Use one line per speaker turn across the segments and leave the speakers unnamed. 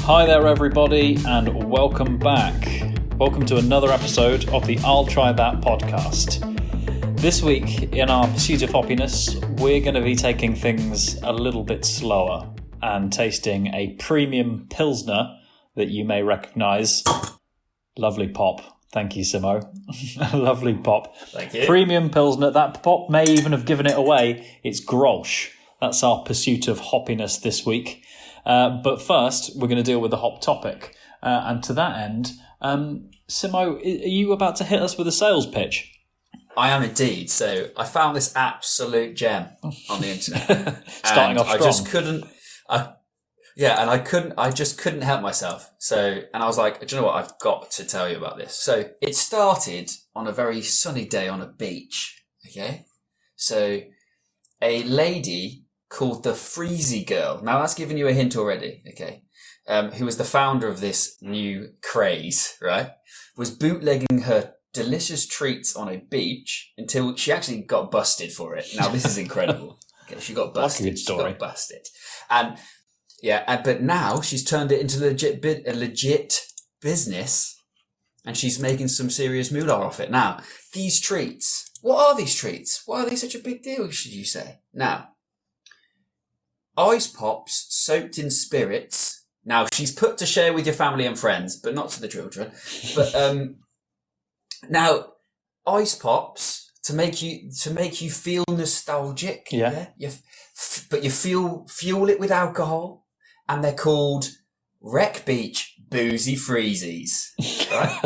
Hi there everybody and welcome back. Welcome to another episode of the I'll Try That podcast. This week in our pursuit of hoppiness, we're going to be taking things a little bit slower and tasting a premium Pilsner that you may recognise. Lovely pop. Thank you, Simmo. Lovely pop.
Thank you.
Premium Pilsner. That pop may even have given it away. It's Grolsch. That's our pursuit of hoppiness this week. But first, we're going to deal with the hop topic. And to that end, Simmo, are you about to hit us with a sales pitch?
I am indeed. So I found this absolute gem on the internet.
Starting off strong.
I just couldn't help myself. So, and I was like, do you know what? I've got to tell you about this. So it started on a very sunny day on a beach. Okay. So a lady called the Freezy Girl. Now that's giving you a hint already. Okay. Who was the founder of this new craze, right? Was bootlegging her delicious treats on a beach until she actually got busted for it. Now this is incredible. Okay. She got busted.
That's a good story.
She got busted. And yeah, but now she's turned it into a legit business, and she's making some serious moolah off it. Now, these treats, what are these treats? Why are they such a big deal, should you say? Now, ice pops soaked in spirits. Now, she's put to share with your family and friends, but not to the children. But now, ice pops to make you feel nostalgic.
Yeah.
But you fuel it with alcohol. And they're called Wreck Beach Boozy Freezies. Right?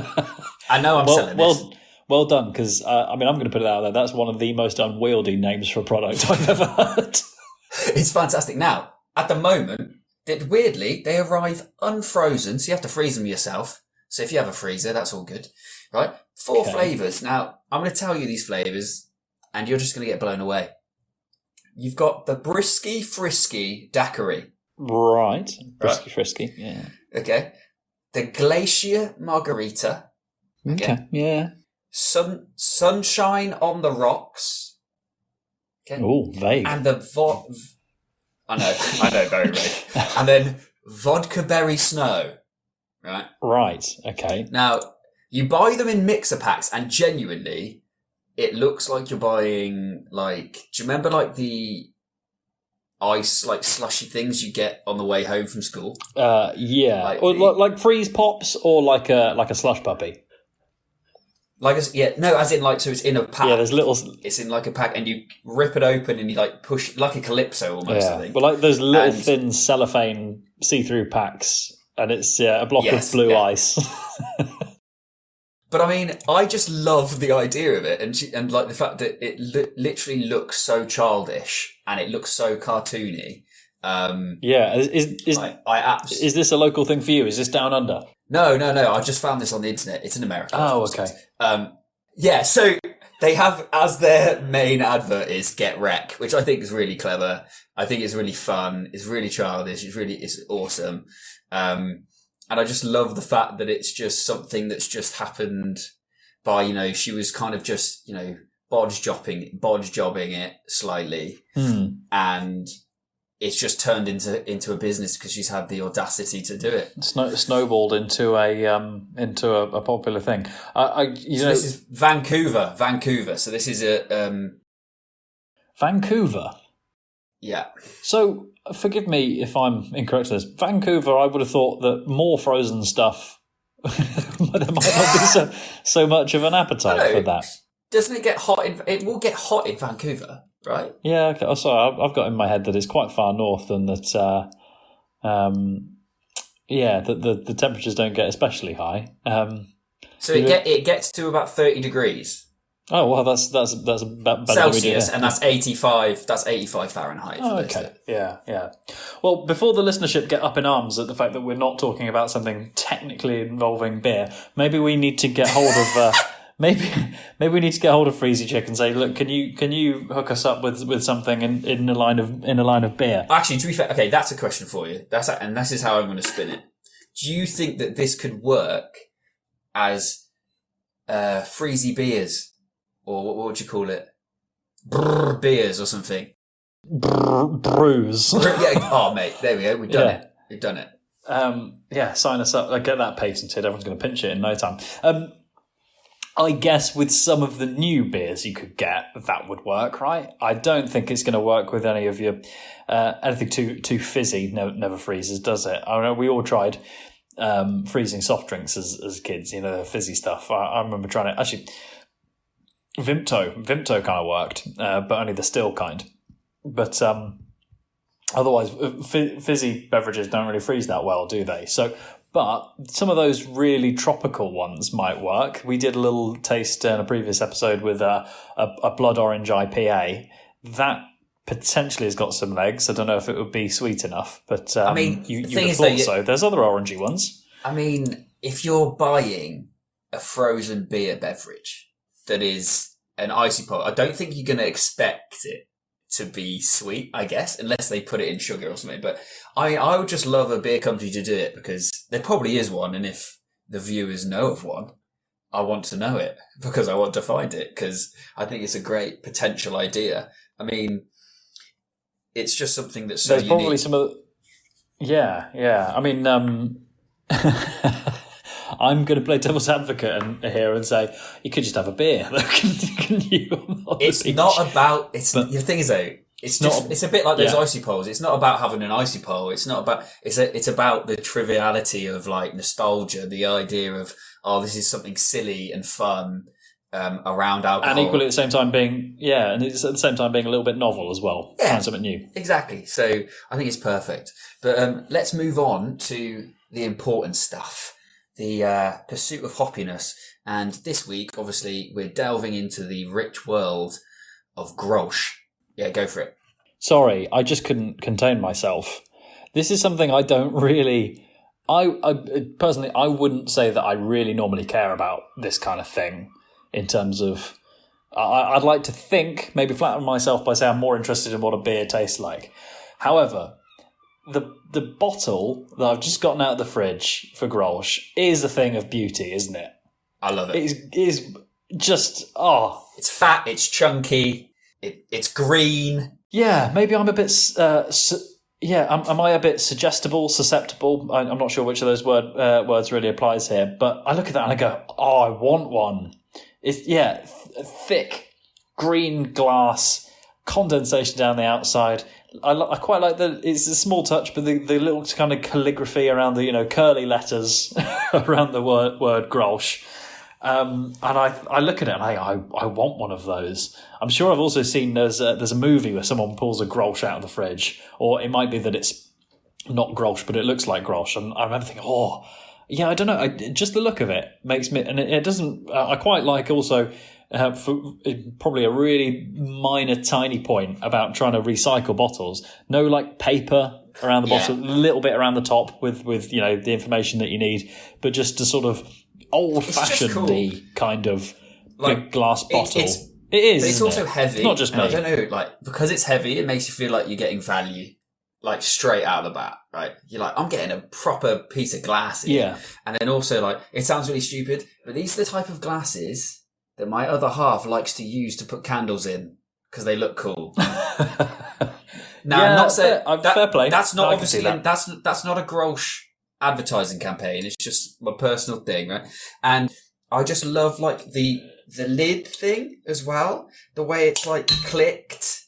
I know I'm selling this.
Well done, because I'm going to put it out there. That's one of the most unwieldy names for a product I've ever heard.
It's fantastic. Now, at the moment, weirdly, they arrive unfrozen, so you have to freeze them yourself. So if you have a freezer, that's all good. Right? 4 flavours. Now, I'm going to tell you these flavours, and you're just going to get blown away. You've got the Brisky Frisky Daiquiri.
Right. Frisky, yeah.
Okay. The Glacier Margarita.
Okay, yeah.
Sunshine on the Rocks. Okay.
Oh, vague.
And the I know, very vague. And then Vodka Berry Snow. Right?
Right, okay.
Now, you buy them in mixer packs, and genuinely, it looks like you're buying, do you remember, the ice, slushy things you get on the way home from school?
Yeah. Like freeze pops or like a slush puppy?
As in, so it's in a pack.
Yeah, there's little...
It's in, a pack, and you rip it open and you, push, like a Calypso almost,
yeah.
I think.
But, those little thin cellophane see-through packs, and it's, a block of blue ice.
But I mean, I just love the idea of it, and the fact that it literally looks so childish and it looks so cartoony.
Yeah, is this a local thing for you? Is this down under?
No. I just found this on the internet. It's in America.
Oh, okay.
Yeah. So they have, as their main advert is "Get Wreck," which I think is really clever. I think it's really fun. It's really childish. It's awesome. And I just love the fact that it's just something that's just happened by, she was kind of just, bodge jobbing it slightly. And it's just turned into a business because she's had the audacity to do it.
Snowballed into a popular thing.
This is Vancouver. So this is
Vancouver.
Yeah.
So, forgive me if I'm incorrect in this. Vancouver, I would have thought that more frozen stuff, there might not be so much of an appetite for that.
Doesn't it get hot? It will get hot in Vancouver, right?
Yeah, okay. Oh, sorry, I've got in my head that it's quite far north and that, the temperatures don't get especially high.
So it gets to about 30 degrees.
Oh well, that's about
Celsius, and that's 85. That's 85 Fahrenheit.
Oh, okay. Yeah. Well, before the listenership get up in arms at the fact that we're not talking about something technically involving beer, maybe we need to get hold of maybe we need to get hold of Freezy Chick and say, look, can you hook us up with something in a line of beer?
Actually, to be fair, okay, that's a question for you. And this is how I'm going to spin it. Do you think that this could work as Freezy beers? Or what would you call it? Beers or something.
Brews.
Yeah. Oh, mate, there we go. We've done it.
Sign us up. Get that patented. Everyone's going to pinch it in no time. I guess with some of the new beers you could get, that would work, right? I don't think it's going to work with any of your anything too fizzy. Never freezes, does it? I know we all tried freezing soft drinks as kids. The fizzy stuff. I remember trying it. Actually, Vimto kind of worked, but only the still kind. But otherwise, fizzy beverages don't really freeze that well, do they? So. But some of those really tropical ones might work. We did a little taste in a previous episode with a blood orange IPA. That potentially has got some legs. I don't know if it would be sweet enough, but you would have thought so. There's other orangey ones.
I mean, if you're buying a frozen beer beverage that is an icy pop, I don't think you're going to expect it to be sweet, I guess, unless they put it in sugar or something. But I would just love a beer company to do it, because there probably is one, and if the viewers know of one, I want to know it, because I want to find it, because I think it's a great potential idea. I mean, it's just something that's so
There's
unique.
Probably some of yeah. I mean, I'm going to play devil's advocate here and say you could just have a beer. Can you?
It's not about. The thing is though, it's a bit like those icy poles. It's not about having an icy pole. It's not about. It's about the triviality of like nostalgia. The idea of this is something silly and fun around alcohol,
and equally at the same time being and it's at the same time being a little bit novel as well.
Yeah,
trying something new.
Exactly. So I think it's perfect. But let's move on to the important stuff. The pursuit of hoppiness. And this week, obviously, we're delving into the rich world of Grolsch. Yeah, go for it.
Sorry, I just couldn't contain myself. This is something I don't really... I personally, I wouldn't say that I really normally care about this kind of thing in terms of... I'd like to think, maybe flatter myself by saying I'm more interested in what a beer tastes like. However... The bottle that I've just gotten out of the fridge for Grolsch is a thing of beauty, isn't it?
I love it.
It is just,
It's fat, it's chunky, it's green.
Yeah, maybe I'm a bit, am I a bit susceptible? I'm not sure which of those words really applies here, but I look at that and I go, I want one. It's, thick, green glass, condensation down the outside. I quite like that it's a small touch, but the little kind of calligraphy around the curly letters around the word Grolsch. And I look at it and I want one of those. I'm sure I've also seen there's a movie where someone pulls a Grolsch out of the fridge, or it might be that it's not Grolsch, but it looks like Grolsch. And I remember thinking, I don't know, just the look of it makes me, and it doesn't. I quite like also. For probably a really minor, tiny point about trying to recycle bottles. No, like paper around the bottom, a little bit around the top with the information that you need, but just a sort of old-fashioned kind of big glass bottle. It is,
but it's also heavy.
It's not just me.
I don't know, because it's heavy, it makes you feel like you're getting value, straight out of the bat, right? You're like, I'm getting a proper piece of glass here. Yeah. And then also, it sounds really stupid, but these are the type of glasses that my other half likes to use to put candles in because they look cool. Now, I'm not saying fair play. That's not obviously that's not a Grolsch advertising campaign. It's just my personal thing, right? And I just love the lid thing as well. The way it's clicked,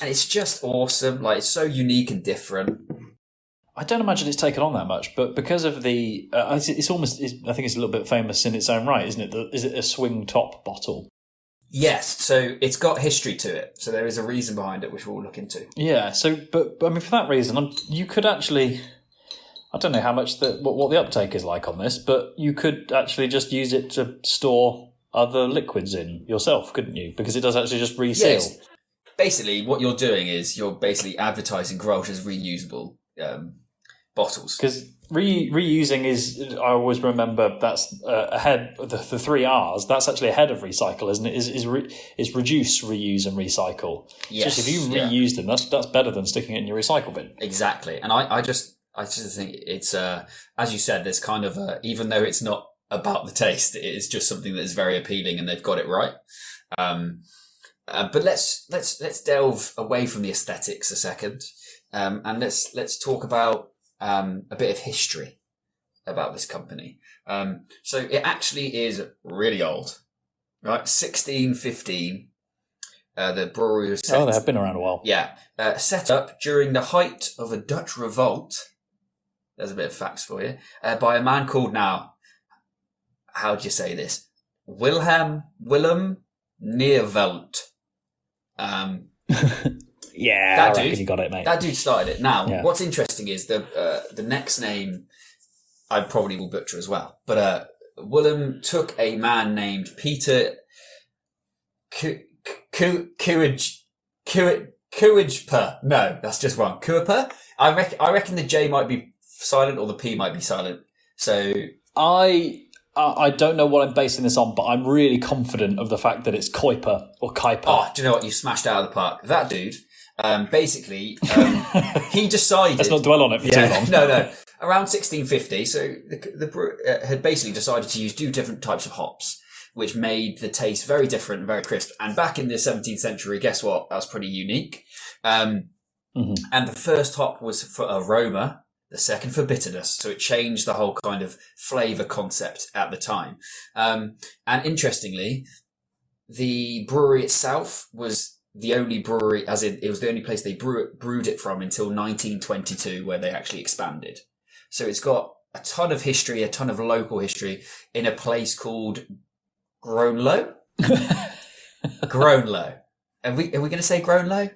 and it's just awesome. It's so unique and different.
I don't imagine it's taken on that much, but because of the, it's almost. I think it's a little bit famous in its own right, isn't it? Is it a swing top bottle?
Yes, so it's got history to it. So there is a reason behind it, which we'll look into.
Yeah. So, but I mean, for that reason, you could actually. I don't know how much what the uptake is like on this, but you could actually just use it to store other liquids in yourself, couldn't you? Because it does actually just reseal.
Yes. Basically, what you're doing is you're basically advertising Grolsch as reusable. Bottles, because
reusing is, I always remember that's ahead the 3 R's. That's actually ahead of recycle, isn't it? Is reduce, reuse, and recycle.
Yes,
just if you reuse them, that's better than sticking it in your recycle bin.
Exactly, and I just think it's as you said, there's kind of even though it's not about the taste, it is just something that is very appealing, and they've got it right. But let's delve away from the aesthetics a second, and let's talk about a bit of history about this company. So it actually is really old, right? 1615. The brewery was set.
Oh, they have been around a while.
Yeah. Set up during the height of a Dutch revolt. There's a bit of facts for you. By a man called now, how do you say this? Willem Neervelt.
Yeah,
that
I
dude,
reckon you got it, mate.
That dude started it. Now, what's interesting is the next name I probably will butcher as well. But Willem took a man named Peter Kuijper. No, that's just wrong. Kuijper? I reckon the J might be silent or the P might be silent. So
I don't know what I'm basing this on, but I'm really confident of the fact that it's Kuiper or Kuiper.
Oh, do you know what? You smashed out of the park. That dude, basically, he decided...
Let's not dwell on it for too long.
No. Around 1650, so the had basically decided to use two different types of hops, which made the taste very different and very crisp. And back in the 17th century, guess what? That was pretty unique. And the first hop was for aroma, the second for bitterness. So it changed the whole kind of flavour concept at the time. And interestingly, the brewery itself was the only brewery, as in it was the only place they brewed it from until 1922, where they actually expanded. So it's got a ton of history, a ton of local history in a place called Gronlo. Gronlo. Are we going to say Gronlo?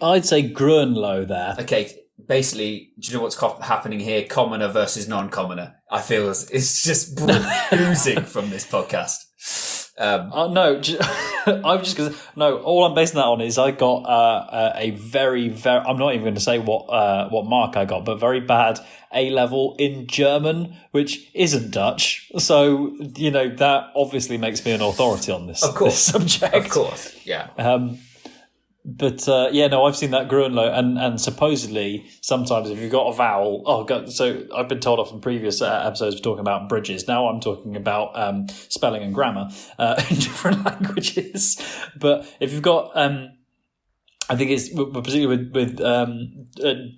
I'd say Grunlo there.
Okay, basically, do you know what's happening here? Commoner versus non-commoner. I feel it's just oozing from this podcast.
No, I'm just going to... No, all I'm basing that on is I got a very, very... I'm not even going to say what mark I got, but very bad A-level in German, which isn't Dutch. So, that obviously makes me an authority on this, this subject.
Of course, yeah.
But I've seen that Grunlo, and supposedly sometimes if you've got a vowel, so I've been told off in previous episodes for talking about bridges. Now I'm talking about spelling and grammar in different languages. But if you've got, I think it's particularly with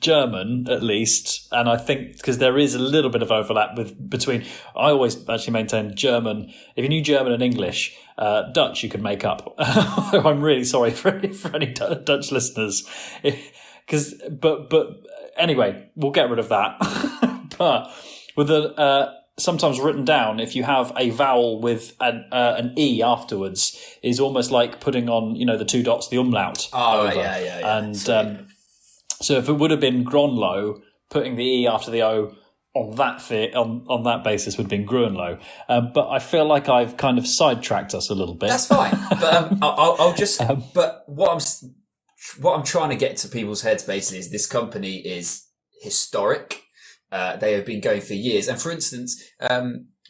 German at least, and I think because there is a little bit of overlap between. I always actually maintain German. If you knew German and English. Dutch you could make up. I'm really sorry for any Dutch listeners, but anyway, we'll get rid of that. But with sometimes written down, if you have a vowel with an e afterwards, is almost like putting on the two dots, the umlaut.
Oh,
over.
yeah.
And so if it would have been Gronlo, putting the e after the o. On that basis would have been Grunlo. But I feel like I've kind of sidetracked us a little bit.
That's fine. But I'll just... but what I'm trying to get to people's heads basically is this company is historic. They have been going for years. And for instance,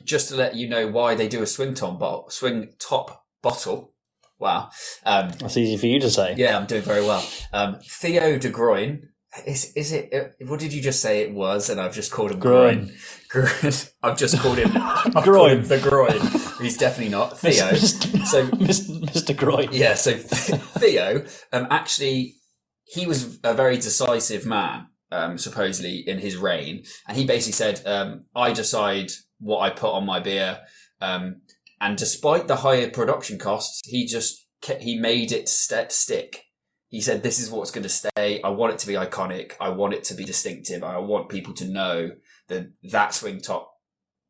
just to let you know why they do a swing top bottle. Wow.
That's easy for you to say.
Yeah, I'm doing very well. Theo de Groin... Is it? What did you just say it was? And I've just called him Groin. I've just called him Groin. The Groin. He's definitely not Theo.
Mr. Groin.
Yeah. So Theo, actually, he was a very decisive man, supposedly in his reign, and he basically said, "I decide what I put on my beer," and despite the higher production costs, he made it stick. He said, this is what's going to stay. I want it to be iconic. I want it to be distinctive. I want people to know that swing top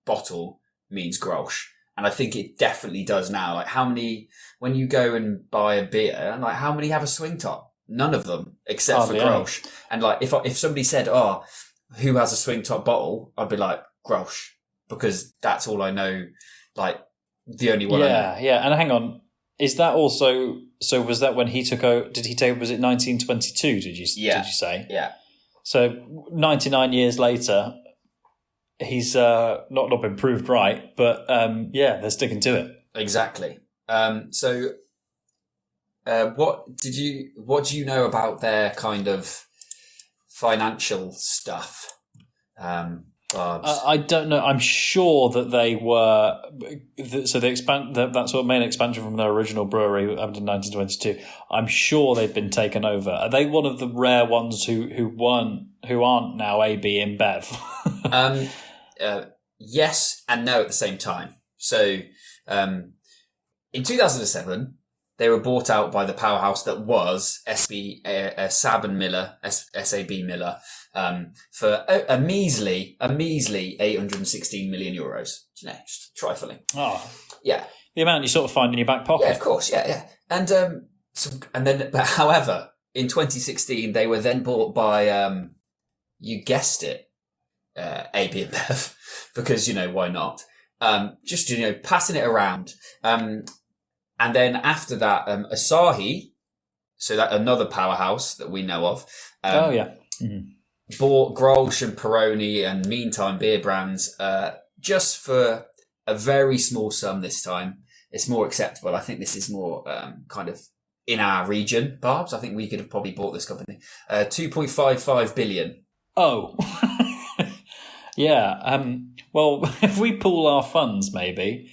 bottle means Grolsch. And I think it definitely does now. Like when you go and buy a beer, like how many have a swing top? None of them, except for Grolsch. And like, if somebody said, who has a swing top bottle? I'd be like, Grolsch. Because that's all I know. Like, the only one I know.
Yeah. And hang on. Is that also... So was that when he took over? Did he take? Was it 1922? Did you say?
Yeah.
So 99 years later, he's not been proved right, but they're sticking to it.
Exactly. So, what do you know about their kind of financial stuff? Barbs.
I don't know. I'm sure that they were. So that sort of main expansion from their original brewery up in 1922. I'm sure they've been taken over. Are they one of the rare ones who aren't now AB InBev?
Yes and no at the same time. So in 2007, they were bought out by the powerhouse that was SAB Miller, for a measly 816 million euros. Just trifling.
Oh,
yeah.
The amount you sort of find in your back pocket.
Yeah, of course. Yeah. And but however, in 2016, they were then bought by you guessed it, AB InBev, because why not? Just passing it around. And then after that, Asahi, so that another powerhouse that we know of, bought Grolsch and Peroni and Meantime beer brands just for a very small sum this time. It's more acceptable. I think this is more kind of in our region, Barbs. I think we could have probably bought this company. 2.55 billion.
Oh. Yeah. Well, if we pool our funds, maybe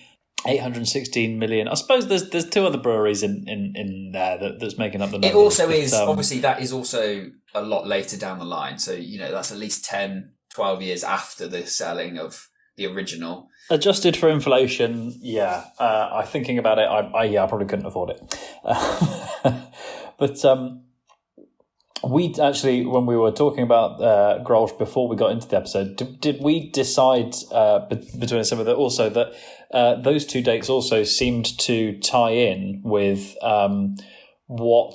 816 million. I suppose there's two other breweries in there that's making up the numbers.
It also is obviously that is also a lot later down the line. So that's at least 10, 12 years after the selling of the original.
Adjusted for inflation, yeah. I'm thinking about it. I probably couldn't afford it. But we actually, when we were talking about Grolsch before we got into the episode, did we decide between some of that also that those two dates also seemed to tie in with what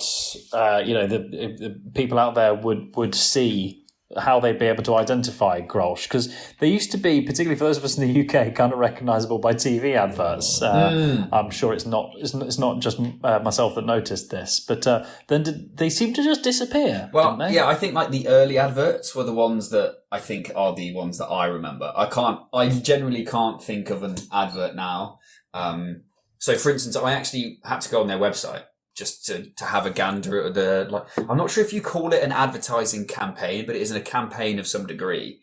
the people out there would see, how they'd be able to identify Grolsch, because they used to be, particularly for those of us in the UK, kind of recognisable by TV adverts. I'm sure it's not just myself that noticed this, but then they seem to just disappear.
Well,
didn't they?
yeah, I think like the early adverts were the ones that I think are the ones that I remember. I generally can't think of an advert now. So, for instance, I actually had to go on their website just to have a gander at I'm not sure if you call it an advertising campaign, but it isn't a campaign of some degree.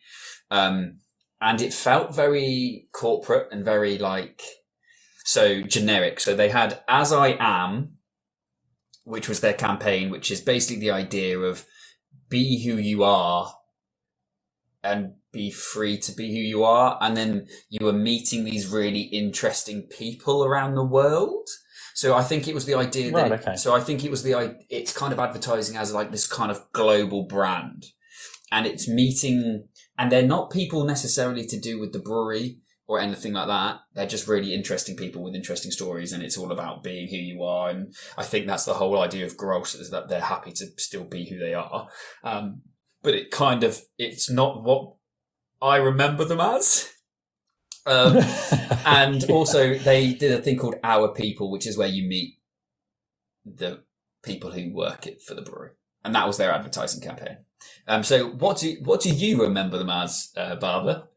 And it felt very corporate and very so generic. So they had As I Am, which was their campaign, which is basically the idea of be who you are and be free to be who you are. And then you were meeting these really interesting people around the world. So I think it was the idea that,
right, okay.
So I think it was it's kind of advertising as like this kind of global brand, and it's meeting, and they're not people necessarily to do with the brewery or anything like that. They're just really interesting people with interesting stories, and it's all about being who you are. And I think that's the whole idea of Grolsch, is that they're happy to still be who they are. But it's not what I remember them as. And also they did a thing called Our People, which is where you meet the people who work for the brewery, and that was their advertising campaign. So what do you remember them as, Barber?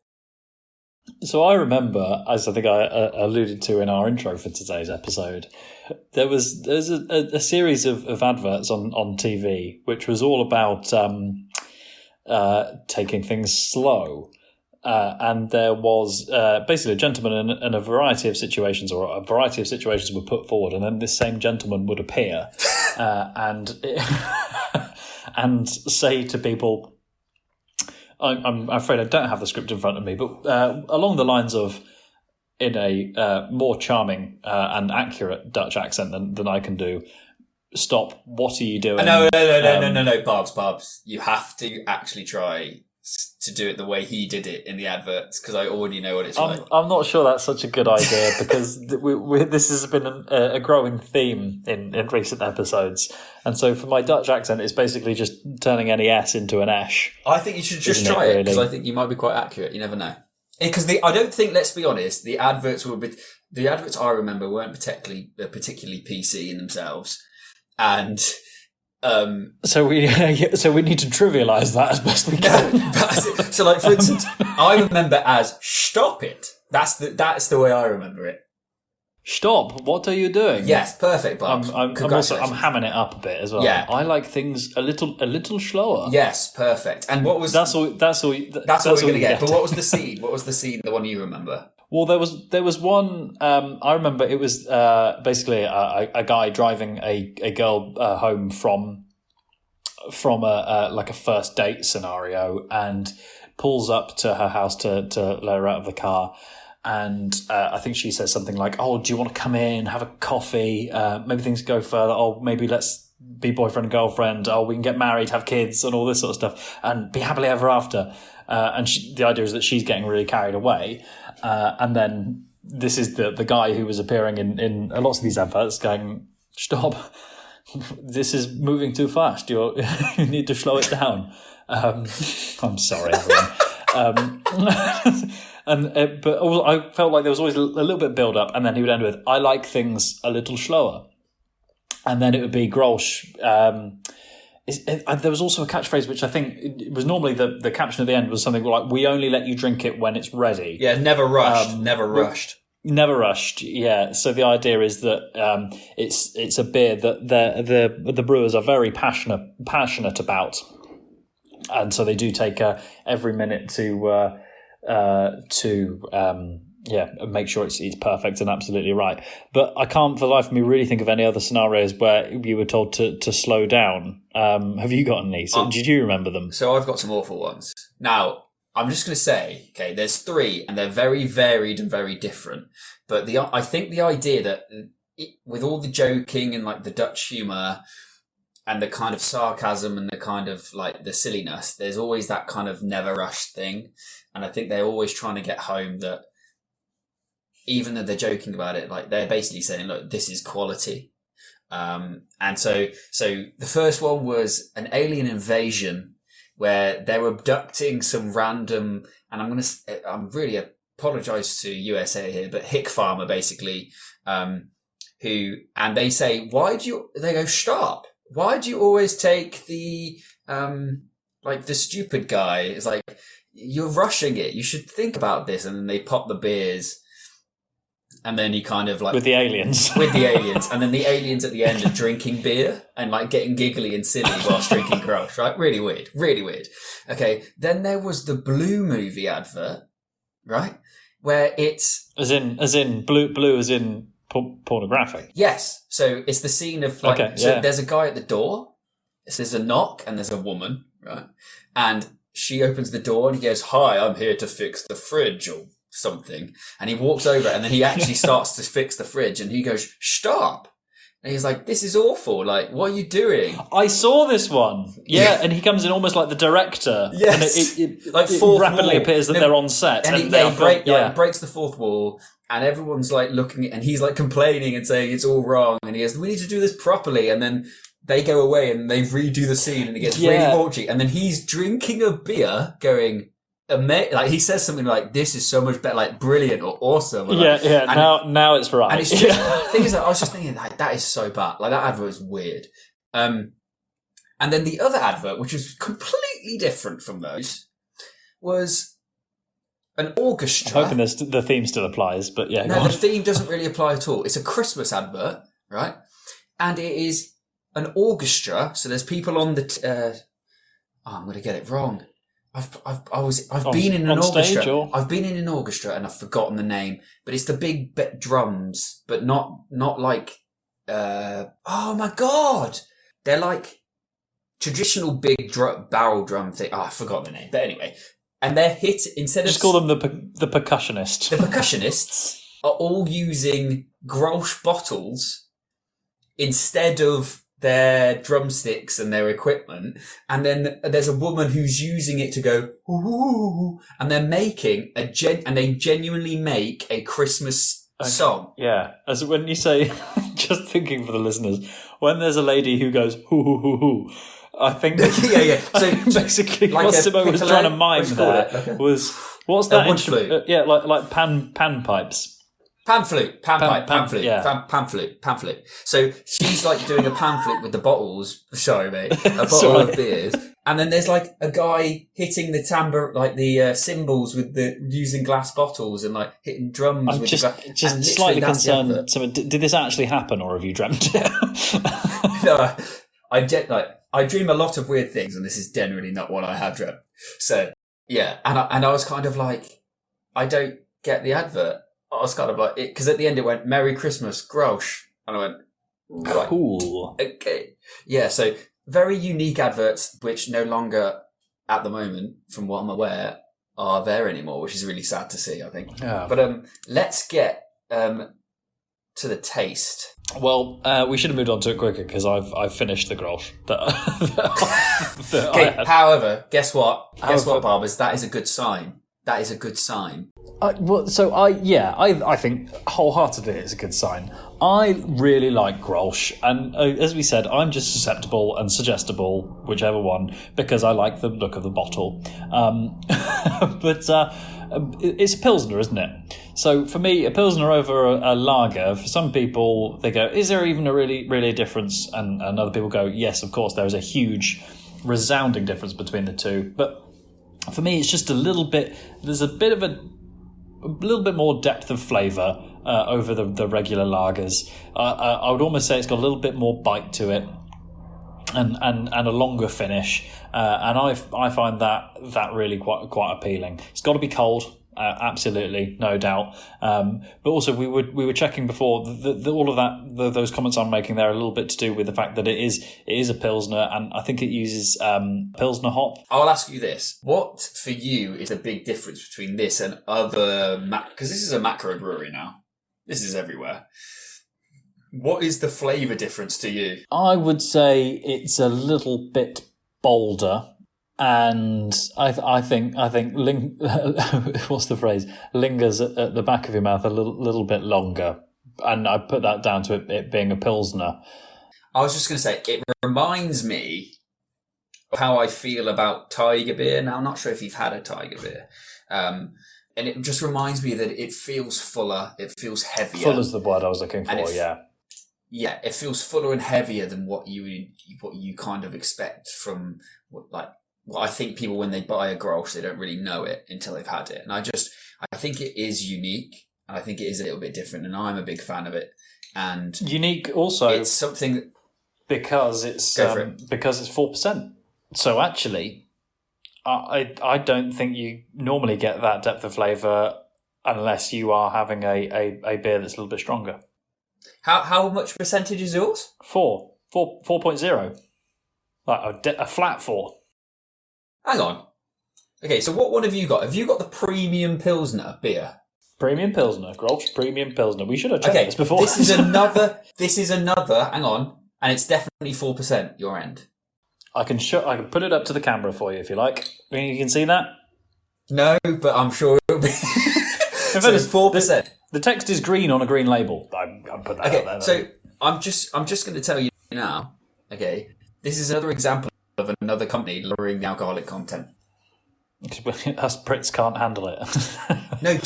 So I remember, as I think I alluded to in our intro for today's episode, there's a series of adverts on TV which was all about taking things slow. And there was basically a gentleman in a variety of situations, or a variety of situations were put forward, and then this same gentleman would appear and say to people, I'm afraid I don't have the script in front of me, but along the lines of, in a more charming and accurate Dutch accent than I can do, stop, what are you doing?
No, Barbs. You have to actually try to do it the way he did it in the adverts, because I already know what it's like.
I'm not sure that's such a good idea, because this has been a growing theme in recent episodes. And so for my Dutch accent, it's basically just turning any S into an esh.
I think you should just try it, because I think you might be quite accurate. You never know. Because I don't think, let's be honest, the adverts I remember weren't particularly PC in themselves. And
so we need to trivialise that as best we can.
So, like, for instance, I remember as "Stop it." That's the way I remember it.
Stop! What are you doing?
Yes, perfect, Bob.
I'm hamming it up a bit as well.
Yeah.
I like things a little slower.
Yes, perfect. And what was
That's all we're
going to get. But what was the scene? What was the scene? The one you remember?
Well, there was one. I remember it was basically a guy driving a girl home from a like a first date scenario, and pulls up to her house to let her out of the car. And I think she says something like, "Oh, do you want to come in, have a coffee? Maybe things go further. Oh, maybe let's be boyfriend and girlfriend. Oh, we can get married, have kids, and all this sort of stuff, and be happily ever after." And the idea is that she's getting really carried away. And then this is the guy who was appearing in lots of these adverts going, "Stop, this is moving too fast. You need to slow it down." I'm sorry, everyone. But also, I felt like there was always a little bit of build up, and then he would end with, "I like things a little slower," and then it would be Grolsch. There was also a catchphrase which I think it was normally the caption at the end was something like, "We only let you drink it when it's ready."
Yeah, never rushed. Never rushed.
Never rushed. Yeah. So the idea is that it's a beer that the brewers are very passionate about, and so they do take every minute to make sure it's perfect and absolutely right. But I can't for the life of me really think of any other scenarios where you were told to slow down. Have you got any? So did you remember them?
So I've got some awful ones. Now, I'm just going to say, okay, there's three and they're very varied and very different. But I think the idea that with all the joking and like the Dutch humour and the kind of sarcasm and the kind of like the silliness, there's always that kind of never rushed thing. And I think they're always trying to get home that even though they're joking about it, like they're basically saying, look, this is quality. And so the first one was an alien invasion where they're abducting some random, and I'm really apologize to USA here, but hick farmer basically, and they say, they go, "Stop. Why do you always take the stupid guy?" It's like, "You're rushing it. You should think about this." And then they pop the beers. And then he kind of like...
With the aliens.
And then the aliens at the end are drinking beer and like getting giggly and silly whilst drinking Grolsch, right? Really weird. Really weird. Okay. Then there was the Blue movie advert, right? Where it's...
As in blue as in pornographic.
Yes. So it's the scene of like... Okay, so there's a guy at the door. So there's a knock and there's a woman, right? And she opens the door and he goes, "Hi, I'm here to fix the fridge," or something, and he walks over and then he actually starts to fix the fridge and he goes, "Stop," and he's like, "This is awful, like what are you doing?"
I saw this one. And he comes in almost like the director.
Yes.
And it rapidly
wall.
appears that they're on set
and he breaks the fourth wall and everyone's like looking and he's like complaining and saying it's all wrong and he goes, "We need to do this properly," and then they go away and they redo the scene and it gets really raunchy and then he's drinking a beer going, like he says something like, "This is so much better, like brilliant or awesome." Or like,
now it's right.
And it's just, the thing is that I was just thinking, like, that is so bad. Like that advert is weird. And then the other advert, which was completely different from those, was an orchestra.
I'm hoping the theme still applies, but yeah.
No, the theme doesn't really apply at all. It's a Christmas advert, right? And it is an orchestra. So there's people on the. I'm going to get it wrong. I've been in an orchestra. I've been in an orchestra and I've forgotten the name, but it's the big drums, but not like. Oh my god, they're like traditional big barrel drum thing. Oh, I forgot the name, but anyway, and they're hit instead
of. Just call them the percussionists.
The percussionists are all using Grolsch bottles instead of their drumsticks and their equipment, and then there's a woman who's using it to go ooh, and they're making and they genuinely make a Christmas song.
Yeah, as when you say, just thinking for the listeners, when there's a lady who goes hoo hoo hoo hoo, I think So basically, like what Simmo was trying to mime there was what's that instrument? Like pan pipes.
Pan flute. So she's like doing a pan flute with the bottles. Sorry, mate. A bottle of beers. And then there's like a guy hitting the timbre, like the cymbals with using glass bottles and like hitting drums.
I'm
with
just slightly concerned. So, did this actually happen, or have you dreamt it?
No, I dream a lot of weird things, and this is generally not what I have dreamt. So yeah, and I was kind of like, I don't get the advert. I was kind of like, because at the end it went "Merry Christmas, Grolsch," and I went, right,
cool.
Okay, yeah. So very unique adverts, which no longer, at the moment, from what I'm aware, are there anymore, which is really sad to see, I think.
Yeah.
But let's get to the taste.
Well, we should have moved on to it quicker because I've finished the Grolsch.
Okay. However, guess what? Guess what, Barbers? That is a good sign. That is a good sign.
I think wholeheartedly it's a good sign. I really like Grolsch, and as we said, I'm just susceptible and suggestible, whichever one, because I like the look of the bottle. But it's a Pilsner, isn't it? So for me, a Pilsner over a lager, for some people, they go, is there even really a difference? And other people go, yes, of course, there is a huge, resounding difference between the two. But for me, it's just a little bit, there's a little bit more depth of flavour over the regular lagers. I would almost say it's got a little bit more bite to it, and a longer finish. And I find that really quite appealing. It's got to be cold. Absolutely, no doubt. But also, we were checking before all of that. Those comments I'm making there are a little bit to do with the fact that it is a Pilsner, and I think it uses Pilsner hop.
I'll ask you this: what for you is the big difference between this and other because this is a macro brewery now. This is everywhere. What is the flavour difference to you?
I would say it's a little bit bolder. And I think what's the phrase? Lingers at the back of your mouth a little bit longer, and I put that down to it being a Pilsner.
I was just going to say it reminds me of how I feel about Tiger beer. Now I'm not sure if you've had a Tiger beer, and it just reminds me that it feels fuller, it feels heavier.
Full is the word I was looking for.
Yeah, it feels fuller and heavier than what you kind of expect from Well, I think people, when they buy a Grolsch, they don't really know it until they've had it. And I think it is unique, and I think it is a little bit different, and I'm a big fan of it. And
unique also,
it's something
because it's 4%. So actually, I don't think you normally get that depth of flavour unless you are having a beer that's a little bit stronger.
How much percentage is yours?
4.0, like a flat 4.
Hang on. Okay, so what one have you got? Have you got the Premium Pilsner beer?
Premium Pilsner, Grolsch Premium Pilsner. We should have checked this before.
This is another, hang on, and it's definitely 4% your end.
I can put it up to the camera for you if you like. You can see that?
No, but I'm sure it'll be. So it's 4%.
The text is green on a green label. I put that out there.
So I'm just going to tell you now, okay, this is another example of another company lowering the alcoholic content.
Us Brits can't handle it.
No,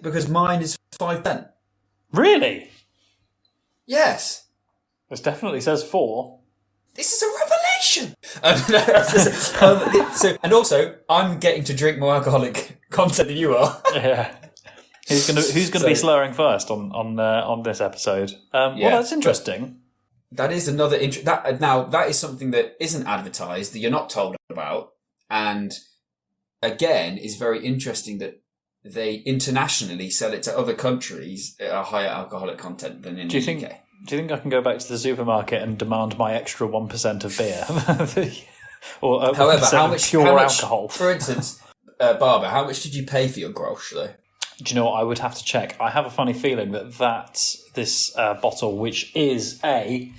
because mine is 5%.
Really?
Yes.
This definitely says 4.
This is a revelation. And also, I'm getting to drink more alcoholic content than you are.
Yeah. Who's gonna be slurring first on this episode? Well, that's interesting.
That is another that is something that isn't advertised, that you're not told about, and again is very interesting that they internationally sell it to other countries at a higher alcoholic content than in the UK.
Do you think I can go back to the supermarket and demand my extra 1% of beer? Or
however, how much
pure alcohol?
For instance, Barber, how much did you pay for your Grolsch though?
Do you know what? I would have to check. I have a funny feeling that this bottle, which is a,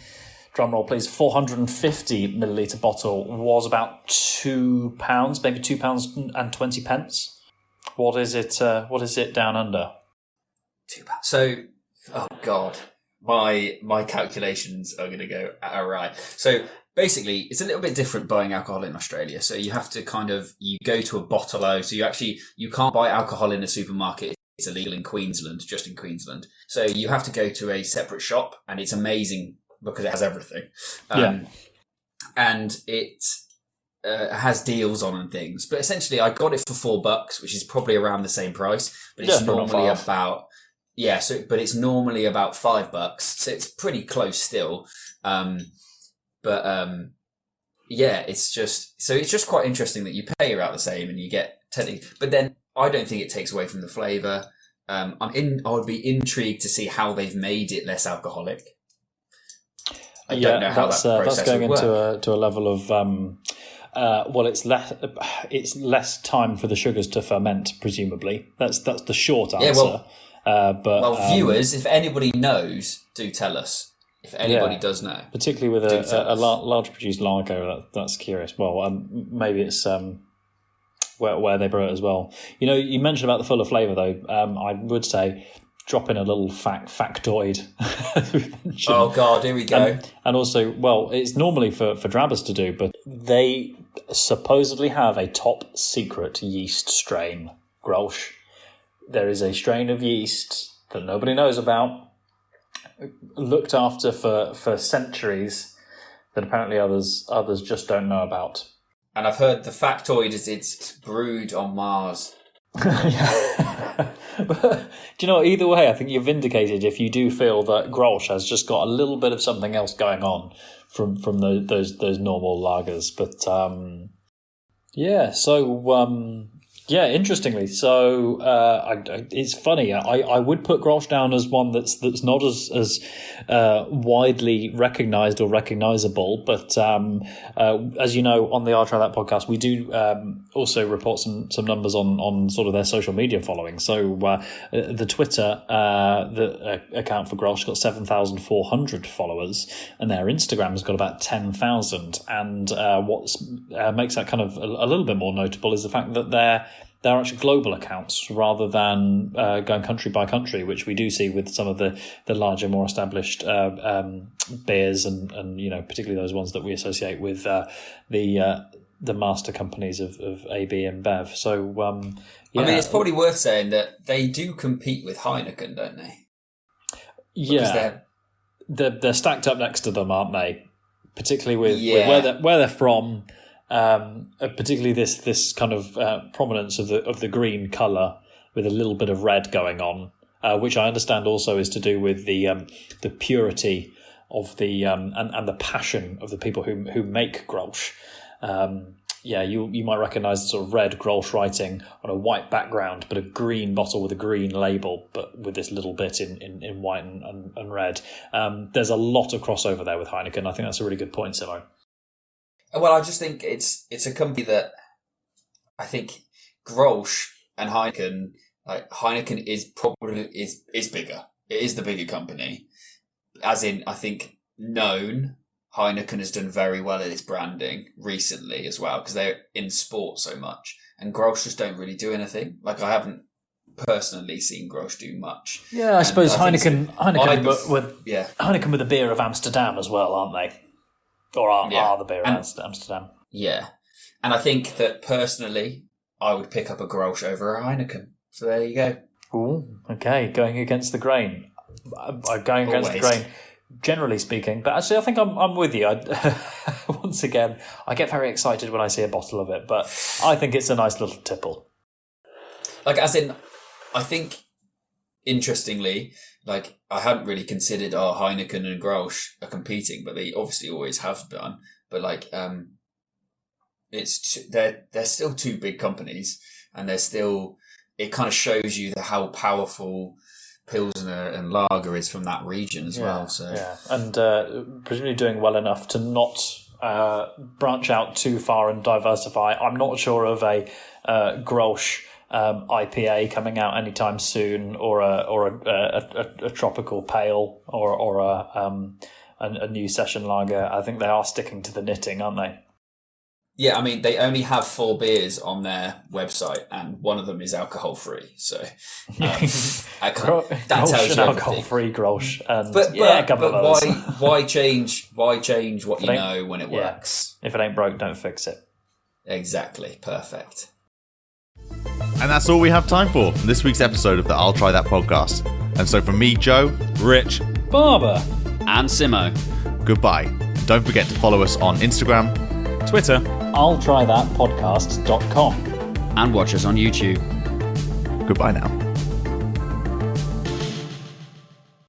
drumroll please, 450 milliliter bottle, was about £2, maybe £2.20. What is it? What is it down under?
£2. So, oh god, my calculations are going to go awry. So basically, it's a little bit different buying alcohol in Australia. So you have to you go to a bottle-o. So you can't buy alcohol in a supermarket. It's illegal in Queensland, just in Queensland. So you have to go to a separate shop, and it's amazing because it has everything. And has deals on and things. But essentially, I got it for $4, which is probably around the same price. But it's normally about but it's normally about $5, so it's pretty close still. It's just quite interesting that you pay about the same and you get technically. But then I don't think it takes away from the flavour. I would be intrigued to see how they've made it less alcoholic. I don't know how that process
that's going
would
into
work.
a level of it's less time for the sugars to ferment, presumably. That's the short answer.
Viewers, if anybody knows, do tell us. If anybody does know,
particularly with a large produced lager, that's curious. Well, maybe it's where they brew it as well. You mentioned about the fuller flavour, though. I would say drop in a little factoid.
Oh God, here we go.
And also, it's normally for drabbers to do, but they supposedly have a top secret yeast strain, Grolsch. There is a strain of yeast that nobody knows about, looked after for centuries, that apparently others just don't know about. And
I've heard the factoid is it's brewed on Mars.
But, do you know, either way, I think you're vindicated if you do feel that Grolsch has just got a little bit of something else going on from those normal lagers. But interestingly, so it's funny. I would put Grolsch down as one that's not as widely recognised or recognisable, but as you know, on the I'll Try That podcast, we do also report some numbers on sort of their social media following. So the Twitter the account for Grolsch got 7,400 followers, and their Instagram has got about 10,000. And what makes that kind of a little bit more notable is the fact that they're actually global accounts rather than going country by country, which we do see with some of the larger, more established beers and particularly those ones that we associate with the master companies of AB and Bev. So I mean,
it's probably worth saying that they do compete with Heineken, don't they?
Because they're stacked up next to them, aren't they? Particularly with where they're from. Particularly this kind of prominence of the green colour with a little bit of red going on, which I understand also is to do with the purity of the and the passion of the people who make Grolsch. You might recognise the sort of red Grolsch writing on a white background, but a green bottle with a green label, but with this little bit in white and red. There's a lot of crossover there with Heineken. I think that's a really good point, Simmo.
Well, I just think it's a company that I think Grolsch and Heineken, like Heineken is probably is bigger. It is the bigger company. As in, I think Heineken has done very well at its branding recently as well, because they're in sport so much. And Grolsch just don't really do anything. Like, I haven't personally seen Grolsch do much.
Yeah, I suppose Heineken with the beer of Amsterdam as well, aren't they? Or are the beer of Amsterdam.
Yeah. And I think that personally, I would pick up a Grolsch over a Heineken. So there you go.
Ooh, okay, going against the grain. Going against the grain, generally speaking. But actually, I think I'm with you. Once again, I get very excited when I see a bottle of it, but I think it's a nice little tipple.
Like, as in, I think, interestingly, like, I hadn't really considered Heineken and Grolsch are competing, but they obviously always have done. But like, they're still two big companies, and they're still. It kind of shows you how powerful Pilsner and Lager is from that region as well. So and presumably doing well enough to not branch out too far and diversify. I'm not sure of a Grolsch IPA coming out anytime soon, or a tropical pale, or a new session lager. I think they are sticking to the knitting, aren't they? Yeah, I mean, they only have 4 beers on their website, and one of them is alcohol free. So that tells you
alcohol free Grolsch, and
why change? Why change what you know when it works?
If it ain't broke, don't fix it.
Exactly, perfect.
And that's all we have time for this week's episode of the I'll Try That podcast. And so from me, Joe, Rich,
Barber,
and Simmo,
goodbye. And don't forget to follow us on Instagram,
Twitter,
I'll try that podcast.com.
And watch us on YouTube.
Goodbye now.